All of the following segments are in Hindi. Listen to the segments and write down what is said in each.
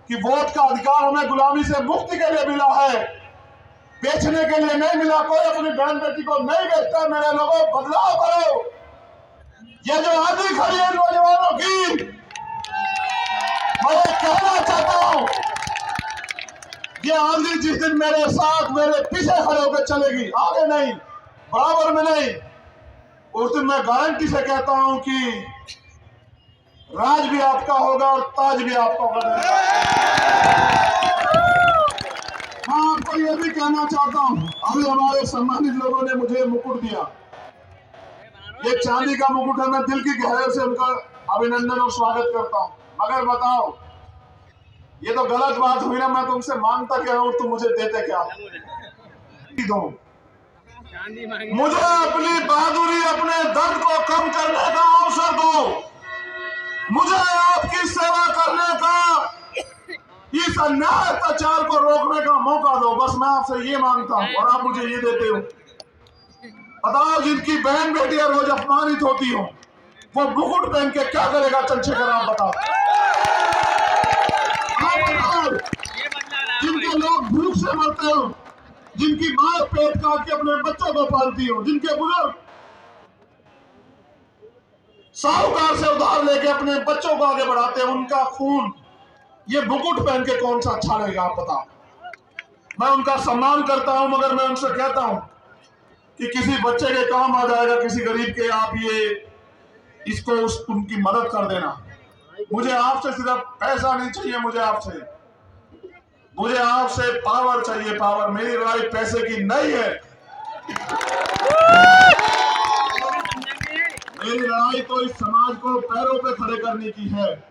कि वोट का अधिकार हमें गुलामी से मुक्ति के लिए मिला है, बेचने के लिए नहीं मिला। कोई अपनी बहन बेटी को नहीं बेचता। मेरे लोगों, बदलाव करो। ये जो आंधी खड़ी है नौजवानों की, मैं कहना चाहता हूं, ये आंधी जिस दिन मेरे साथ मेरे पीछे खड़े होकर चलेगी, आगे नहीं, बराबर में नहीं, उस दिन मैं गारंटी से कहता हूं कि राज भी आपका होगा और ताज भी आपका होगा। मैं आपको यह भी कहना चाहता हूं, अभी हमारे सम्मानित लोगों ने मुझे मुकुट दिया, ये चांदी का मुकुट है। मैं दिल की गहराई से उनका अभिनंदन और स्वागत करता हूं। मगर बताओ, ये तो गलत बात हुई ना। मैं तुमसे मांगता क्या हूं, तुम मुझे देते क्या दो? मुझे अपनी बहादुरी, अपने दर्द को कम करने का अवसर दो। मुझे आपकी सेवा करने का, इस अन्याय अत्याचार को रोकने का मौका दो। बस मैं आपसे ये मांगता हूं और आप मुझे ये देते हो। बताओ, जिनकी बहन बेटियां रोज अपमानित होती हो, वो मुकुट पहन के क्या करेगा चंद्रशेखर? आप बताओ। जिनके लोग भूख से मरते हो, जिनकी मां पेट काट के अपने बच्चों को पालती हो, जिनके बुजुर्ग साहूकार से उधार लेके अपने बच्चों को आगे बढ़ाते हैं, उनका खून ये मुकुट पहन के कौन सा अच्छा लगेगा? आप बताओ। मैं उनका सम्मान करता हूं, मगर मैं उनसे कहता हूं कि किसी बच्चे के काम आ जाएगा, किसी गरीब के, आप ये इसको उनकी मदद कर देना। मुझे आपसे सिर्फ पैसा नहीं चाहिए, मुझे आपसे पावर चाहिए, पावर। मेरी लड़ाई पैसे की नहीं है, मेरी लड़ाई तो इस समाज को पैरों पे खड़े करने की है।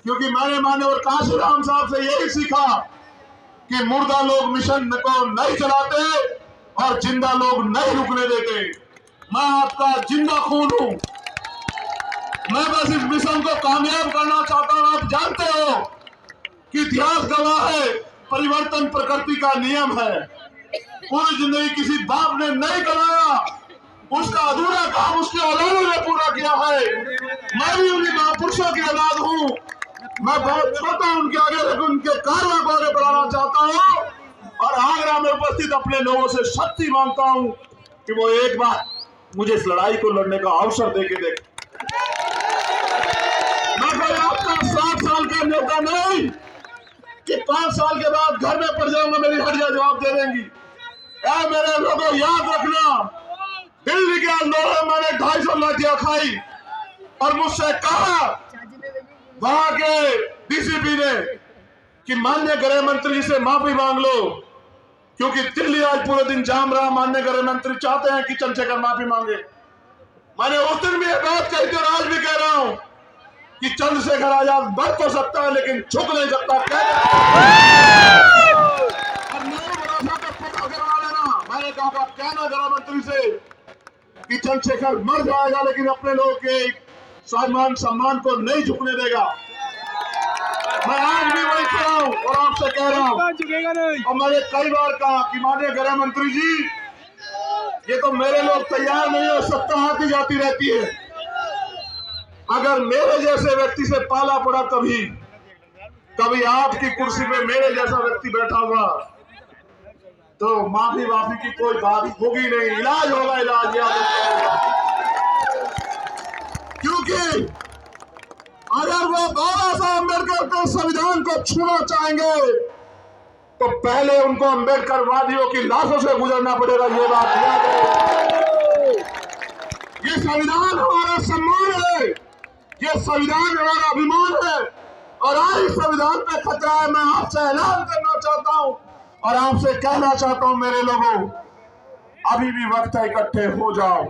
क्योंकि मैंने माननीय काशीराम साहब से यही सीखा कि मुर्दा लोग मिशन को नहीं चलाते और जिंदा लोग नहीं रुकने देते। मैं आपका जिंदा खून हूं, मैं बस इस मिशन को कामयाब करना चाहता हूं। आप जानते हो कि इतिहास गवाह है, परिवर्तन प्रकृति का नियम है। पूरी जिंदगी किसी बाप ने नहीं कराया, उसका अधूरा काम उसके औलादों ने पूरा किया है। मैं भी उन्हीं महापुरुषों की औलाद हूं। मैं बहुत छोटा उनके आगे, लेकिन उनके कार्यों को आगे बढ़ाना चाहता हूं और आगरा में उपस्थित अपने लोगों से शक्ति मांगता हूं कि वो एक बार मुझे इस लड़ाई को लड़ने का अवसर देके देखें। मैं कोई आपका 60 साल का नेता नहीं कि 5 साल के बाद घर में पड़ जाऊंगा, मेरी हड्डियां जवाब दे देंगी। मेरे लोगों, याद रखना, दिल्ली के आंदोलन में मैंने 250 लाठियां खाई और मुझसे कहा वहां के डीसीपी ने कि माननीय गृह मंत्री जी से माफी मांग लो, क्योंकि दिल्ली आज पूरे दिन जाम रहा। माननीय गृह मंत्री चाहते हैं कि चंद्रशेखर माफी मांगे। मैंने उस दिन भी ये बात कही थी और आज भी कह रहा हूं कि चंद्रशेखर आजाद बढ़ तो सकता है, लेकिन झुक नहीं सकता। और मेरे भरोसा पर पता करवा लेना, मैंने कहा कहना गृह मंत्री से कि चंद्रशेखर मर जाएगा, लेकिन अपने लोगों के स्वाभिमान सम्मान को नहीं झुकने देगा। मैं आज भी वही कह रहा हूं और आपसे कह रहा हूं, और मैंने कई बार कहा कि माननीय गृह मंत्री जी, ये तो मेरे लोग तैयार नहीं हो, सत्ता आती जाती रहती है। अगर मेरे जैसे व्यक्ति से पाला पड़ा, कभी आपकी कुर्सी पे मेरे जैसा व्यक्ति बैठा हुआ, तो माफी की कोई बात होगी नहीं। इलाज होगा, इलाज याद। क्योंकि अगर वो बाबा साहब अम्बेडकर के संविधान को छूना चाहेंगे तो पहले उनको अम्बेडकर वादियों की लाशों से गुजरना पड़ेगा। ये बात याद है। ये संविधान हमारा सम्मान है, ये संविधान हमारा अभिमान है और आज इस संविधान पे खतरा है। मैं आपसे ऐलान करना चाहता हूं और आपसे कहना चाहता हूं, मेरे लोगों, अभी भी वक्त है, इकट्ठे हो जाओ।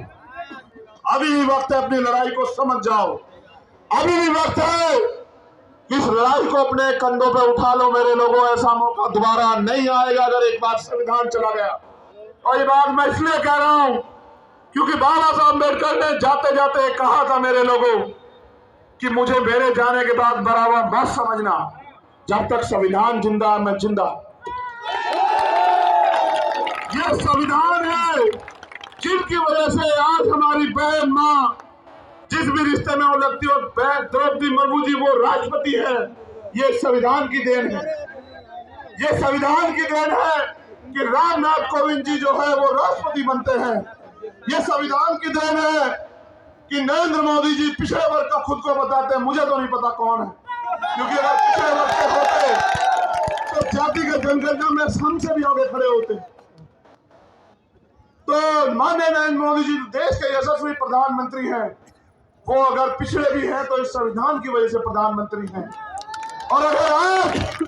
अभी भी वक्त है, अपनी लड़ाई को समझ जाओ। अभी भी वक्त है, इस लड़ाई को अपने कंधों पे उठा लो। मेरे लोगों, ऐसा मौका दोबारा नहीं आएगा अगर एक बार संविधान चला गया। और ये बात मैं इसलिए कह रहा हूं क्योंकि बाबा साहब अम्बेडकर ने जाते जाते कहा था, मेरे लोगों, कि मुझे मेरे जाने के बाद बराबर मत समझना, जब तक संविधान जिंदा है मैं जिंदा। ये संविधान है जिनकी वजह से आज हमारी बहन मां जिस भी रिश्ते में वो लगती हो, द्रौपदी मुर्मू जी वो राष्ट्रपति है, ये संविधान की देन है। ये संविधान की देन है कि रामनाथ कोविंद जी जो है वो राष्ट्रपति बनते हैं। ये संविधान की देन है कि नरेंद्र मोदी जी पिछड़े वर्ग का खुद को बताते हैं, मुझे तो नहीं पता कौन है, क्योंकि अगर पिछड़े वर्ग के होते तो जातिगत जनगणना में हमसे भी आगे खड़े होते। तो माननीय नरेंद्र मोदी जी देश के यशस्वी प्रधानमंत्री हैं, वो अगर पिछड़े भी हैं तो इस संविधान की वजह से प्रधानमंत्री हैं। और अगर आज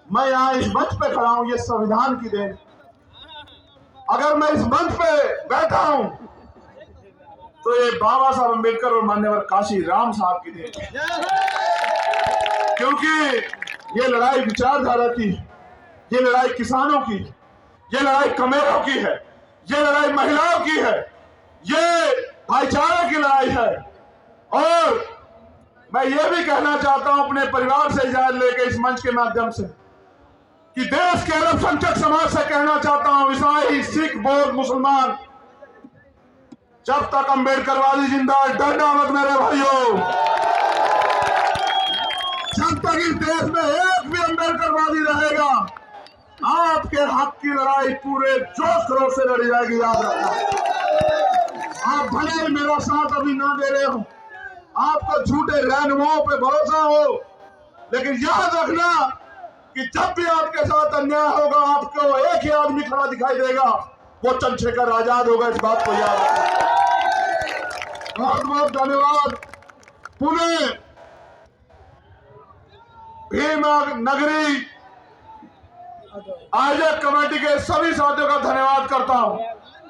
मैं यहाँ इस मंच पे खड़ा हूं, ये संविधान की देन। अगर मैं इस मंच पे बैठा हूं तो ये बाबा साहब अम्बेडकर और मान्यवर काशी राम साहब की देन, क्योंकि ये लड़ाई विचारधारा की, ये लड़ाई किसानों की, ये लड़ाई कमेरों की है, ये लड़ाई महिलाओं की है, ये भाईचारे की लड़ाई है। और मैं ये भी कहना चाहता हूं अपने परिवार से इजाजत लेकर इस मंच के माध्यम से कि देश के अल्पसंख्यक समाज से कहना चाहता हूं, ईसाई, सिख, बौद्ध, मुसलमान, जब तक अम्बेडकरवादी जिंदा है, डरना मत मेरे भाइयों। जब तक इस देश में एक भी अम्बेडकरवादी रहेगा, आपके हक की लड़ाई पूरे जोश खरोश से लड़ी जाएगी। याद रखना, आप भले ही मेरा साथ अभी ना दे रहे हो, आपको झूठे रहनुमाओं पे भरोसा हो, लेकिन याद रखना कि जब भी आपके साथ अन्याय होगा, आपको एक ही आदमी खड़ा दिखाई देगा, वो चंद्रशेखर आजाद होगा। इस बात को याद रखना। बहुत बहुत धन्यवाद। पुणे भीम नगरी आयोजक कमेटी के सभी साथियों का धन्यवाद करता हूं,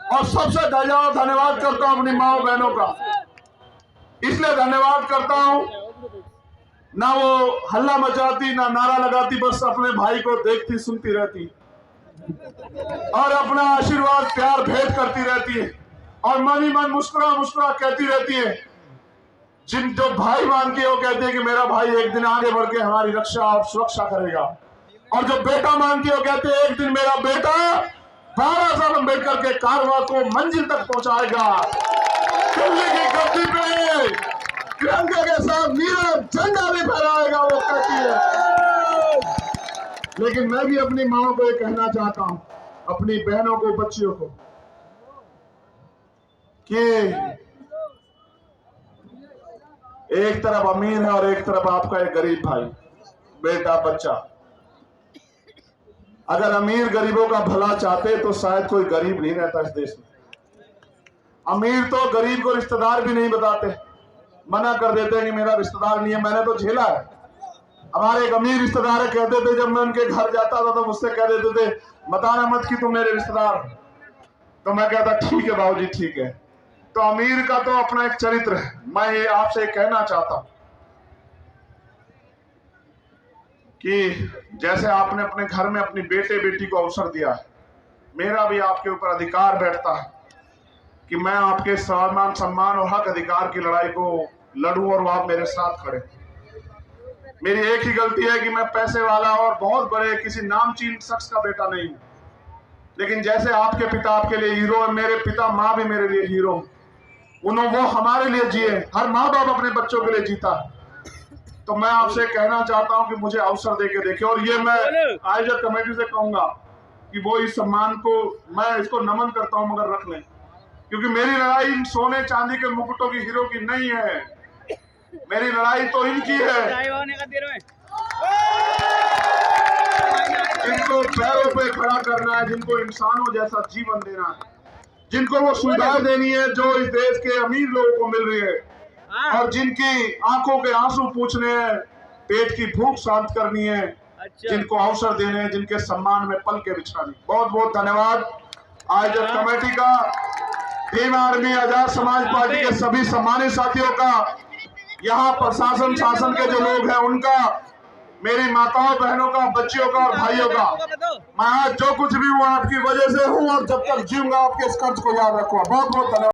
और सबसे ज्यादा धन्यवाद करता हूं अपनी माओ बहनों का। इसलिए धन्यवाद करता हूं, ना वो हल्ला मचाती, ना नारा लगाती, बस अपने भाई को देखती सुनती रहती और अपना आशीर्वाद प्यार भेंट करती रहती है, और मन ही मन मुस्कुरा मुस्कुरा कहती रहती है। जिन जो भाई मान के वो कहते हैं कि मेरा भाई एक दिन आगे बढ़ के हमारी रक्षा और सुरक्षा करेगा, और जो बेटा मान के वो कहते हैं एक दिन मेरा बेटा बाबा साहब अम्बेडकर के कारवां को मंजिल तक पहुंचाएगा, दिल्ली की गद्दी पे तिरंगे के साथ नीला झंडा भी फहराएगा, वो कहती है। लेकिन मैं भी अपनी माओ को ये कहना चाहता हूं, अपनी बहनों को, बच्चियों को, कि एक तरफ अमीर है और एक तरफ आपका एक गरीब भाई, बेटा, बच्चा। अगर अमीर गरीबों का भला चाहते तो शायद कोई गरीब नहीं रहता इस देश में। अमीर तो गरीब को रिश्तेदार भी नहीं बताते, मना कर देते हैं कि मेरा रिश्तेदार नहीं है। मैंने तो झेला है। हमारे एक अमीर रिश्तेदार कहते थे, जब मैं उनके घर जाता था तो मुझसे कह देते थे, बताना मत कि तुम मेरे रिश्तेदार। तो मैं कहता ठीक है बाबूजी, ठीक है। तो अमीर का तो अपना एक चरित्र है। मैं ये आपसे कहना चाहता हूं कि जैसे आपने अपने घर में अपनी बेटे बेटी को अवसर दिया है, मेरा भी आपके ऊपर अधिकार बैठता है कि मैं आपके सम्मान और हक अधिकार की लड़ाई को लड़ूं और आप मेरे साथ खड़े। मेरी एक ही गलती है कि मैं पैसे वाला और बहुत बड़े किसी नामचीन शख्स का बेटा नहीं हूं, लेकिन जैसे आपके पिता आपके लिए हीरो है, मेरे पिता माँ भी मेरे लिए हीरो। उन्होंने वो हमारे लिए जिए, हर माँ बाप अपने बच्चों के लिए जीता। तो मैं आपसे कहना चाहता हूं कि मुझे अवसर देके देखिए, और ये मैं आयोजक कमेटी से कहूंगा कि वो इस सम्मान को, मैं इसको नमन करता हूं, मगर रख लें, क्योंकि मेरी लड़ाई सोने चांदी के मुकुटों की हीरो की नहीं है। मेरी लड़ाई तो इनकी है जिनको पैरों पे खड़ा करना है, जिनको इंसानों जैसा जीवन देना है, जिनको वो सुविधाएं देनी है जो इस देश के अमीर लोगों को मिल रही है, और जिनकी आंखों के आंसू पूछने हैं, पेट की भूख शांत करनी है, जिनको अवसर देने हैं, जिनके सम्मान में पल के बिछानी। बहुत बहुत धन्यवाद आयोजक कमेटी का, भीम आर्मी आजाद समाज पार्टी के सभी सम्मानित साथियों का, यहाँ प्रशासन शासन के जो लोग हैं उनका, मेरी माताओं बहनों का, बच्चियों का और भाइयों का। मैं आज जो कुछ भी हूँ आपकी वजह से हूँ, और जब तक जीऊंगा आपके इस कर्ज को याद रखूंगा। बहुत बहुत धन्यवाद।